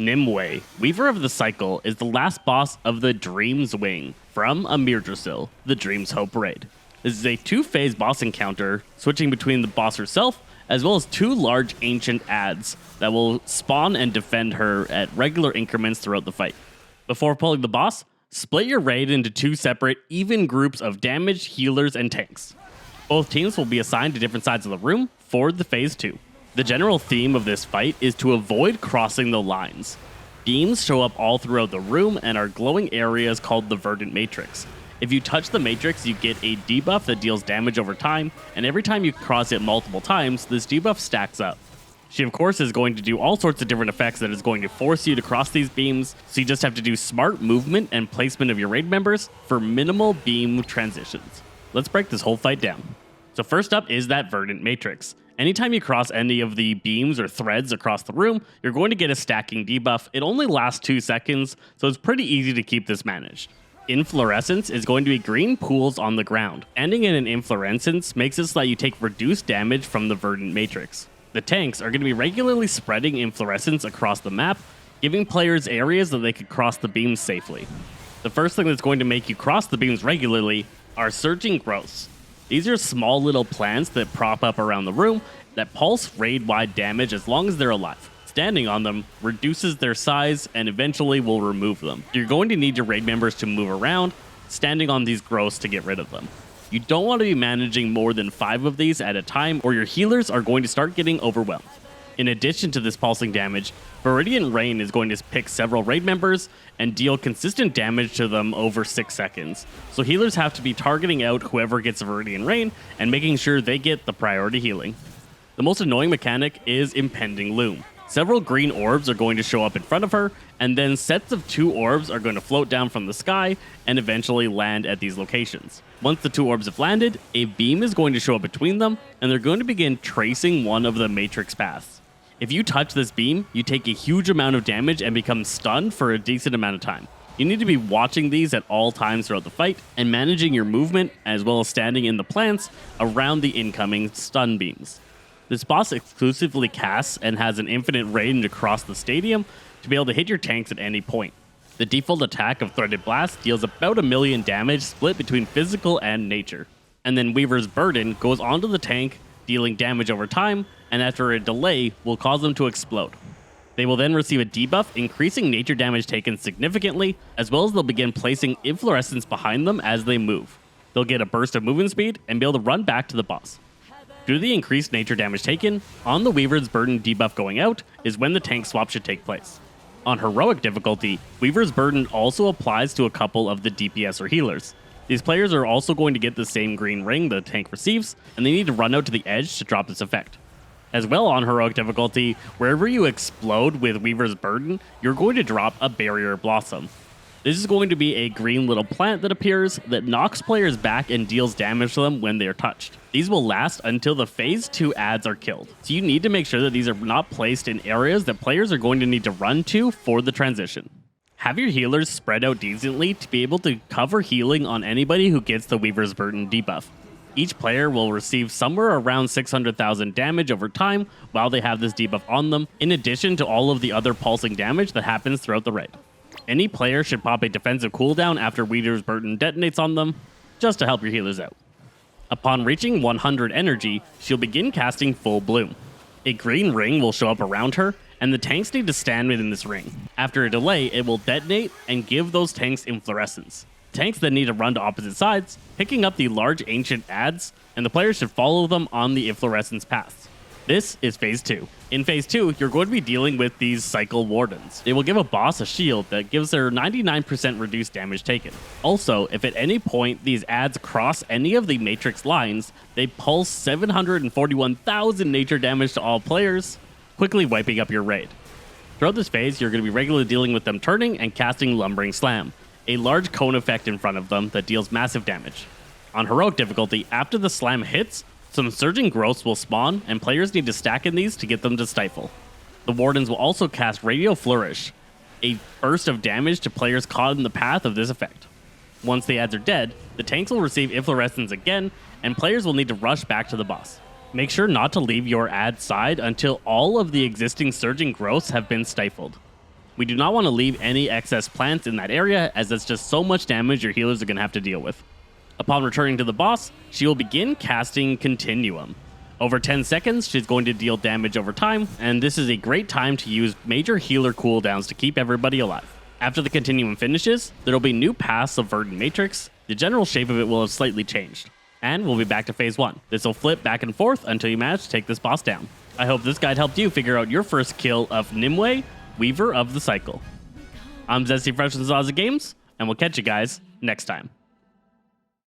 Nymue, Weaver of the Cycle, is the last boss of the Dream's Wing from Amirdrassil, the Dream's Hope raid. This is a two-phase boss encounter, switching between the boss herself as well as two large ancient adds that will spawn and defend her at regular increments throughout the fight. Before pulling the boss, split your raid into two separate, even groups of damaged healers and tanks. Both teams will be assigned to different sides of the room for the Phase 2. The general theme of this fight is to avoid crossing the lines. Beams show up all throughout the room and are glowing areas called the Verdant Matrix. If you touch the matrix, you get a debuff that deals damage over time, and every time you cross it multiple times, this debuff stacks up. She, of course, is going to do all sorts of different effects that is going to force you to cross these beams, so you just have to do smart movement and placement of your raid members for minimal beam transitions. Let's break this whole fight down. So first up is that Verdant Matrix. Anytime you cross any of the beams or threads across the room, you're going to get a stacking debuff. It only lasts 2 seconds, so it's pretty easy to keep this managed. Inflorescence is going to be green pools on the ground. Ending in an inflorescence makes it so that you take reduced damage from the Verdant Matrix. The tanks are going to be regularly spreading inflorescence across the map, giving players areas that they could cross the beams safely. The first thing that's going to make you cross the beams regularly are surging growths. These are small little plants that prop up around the room that pulse raid-wide damage as long as they're alive. Standing on them reduces their size and eventually will remove them. You're going to need your raid members to move around, standing on these growths to get rid of them. You don't want to be managing more than 5 of these at a time, or your healers are going to start getting overwhelmed. In addition to this pulsing damage, Viridian Rain is going to pick several raid members and deal consistent damage to them over 6 seconds. So healers have to be targeting out whoever gets Viridian Rain and making sure they get the priority healing. The most annoying mechanic is Impending Loom. Several green orbs are going to show up in front of her, and then sets of 2 orbs are going to float down from the sky and eventually land at these locations. Once the 2 orbs have landed, a beam is going to show up between them, and they're going to begin tracing one of the matrix paths. If you touch this beam, you take a huge amount of damage and become stunned for a decent amount of time. You need to be watching these at all times throughout the fight, and managing your movement, as well as standing in the plants around the incoming stun beams. This boss exclusively casts and has an infinite range across the stadium to be able to hit your tanks at any point. The default attack of Threaded Blast deals about 1 million damage split between physical and nature. And then Weaver's Burden goes onto the tank, dealing damage over time, and after a delay will cause them to explode. They will then receive a debuff, increasing nature damage taken significantly, as well as they'll begin placing inflorescence behind them as they move. They'll get a burst of movement speed and be able to run back to the boss. Due to the increased nature damage taken, on the Weaver's Burden debuff going out is when the tank swap should take place. On heroic difficulty, Weaver's Burden also applies to a couple of the DPS or healers. These players are also going to get the same green ring the tank receives, and they need to run out to the edge to drop this effect. As well, on heroic difficulty, wherever you explode with Weaver's Burden, you're going to drop a Barrier Blossom. This is going to be a green little plant that appears that knocks players back and deals damage to them when they are touched. These will last until the Phase 2 adds are killed, so you need to make sure that these are not placed in areas that players are going to need to run to for the transition. Have your healers spread out decently to be able to cover healing on anybody who gets the Weaver's Burden debuff. Each player will receive somewhere around 600,000 damage over time while they have this debuff on them, in addition to all of the other pulsing damage that happens throughout the raid. Any player should pop a defensive cooldown after Weaver's Burden detonates on them, just to help your healers out. Upon reaching 100 energy, she'll begin casting Full Bloom. A green ring will show up around her, and the tanks need to stand within this ring. After a delay, it will detonate and give those tanks inflorescence. Tanks then need to run to opposite sides, picking up the large ancient adds, and the players should follow them on the inflorescence paths. This is Phase 2. In Phase 2, you're going to be dealing with these Cycle Wardens. They will give a boss a shield that gives their 99% reduced damage taken. Also, if at any point these adds cross any of the Matrix lines, they pulse 741,000 nature damage to all players, quickly wiping up your raid. Throughout this phase, you're going to be regularly dealing with them turning and casting Lumbering Slam, a large cone effect in front of them that deals massive damage. On heroic difficulty, after the slam hits, some surging growths will spawn, and players need to stack in these to get them to stifle. The Wardens will also cast Radio Flourish, a burst of damage to players caught in the path of this effect. Once the adds are dead, the tanks will receive inflorescence again, and players will need to rush back to the boss. Make sure not to leave your ad side until all of the existing surging growths have been stifled. We do not want to leave any excess plants in that area, as that's just so much damage your healers are going to have to deal with. Upon returning to the boss, she will begin casting Continuum. Over 10 seconds, she's going to deal damage over time, and this is a great time to use major healer cooldowns to keep everybody alive. After the Continuum finishes, there will be new paths of Verdant Matrix. The general shape of it will have slightly changed. And we'll be back to phase 1. This will flip back and forth until you manage to take this boss down. I hope this guide helped you figure out your first kill of Nymue Weaver of the Cycle. I'm Zesty Phresh from Szasse Games, and we'll catch you guys next time.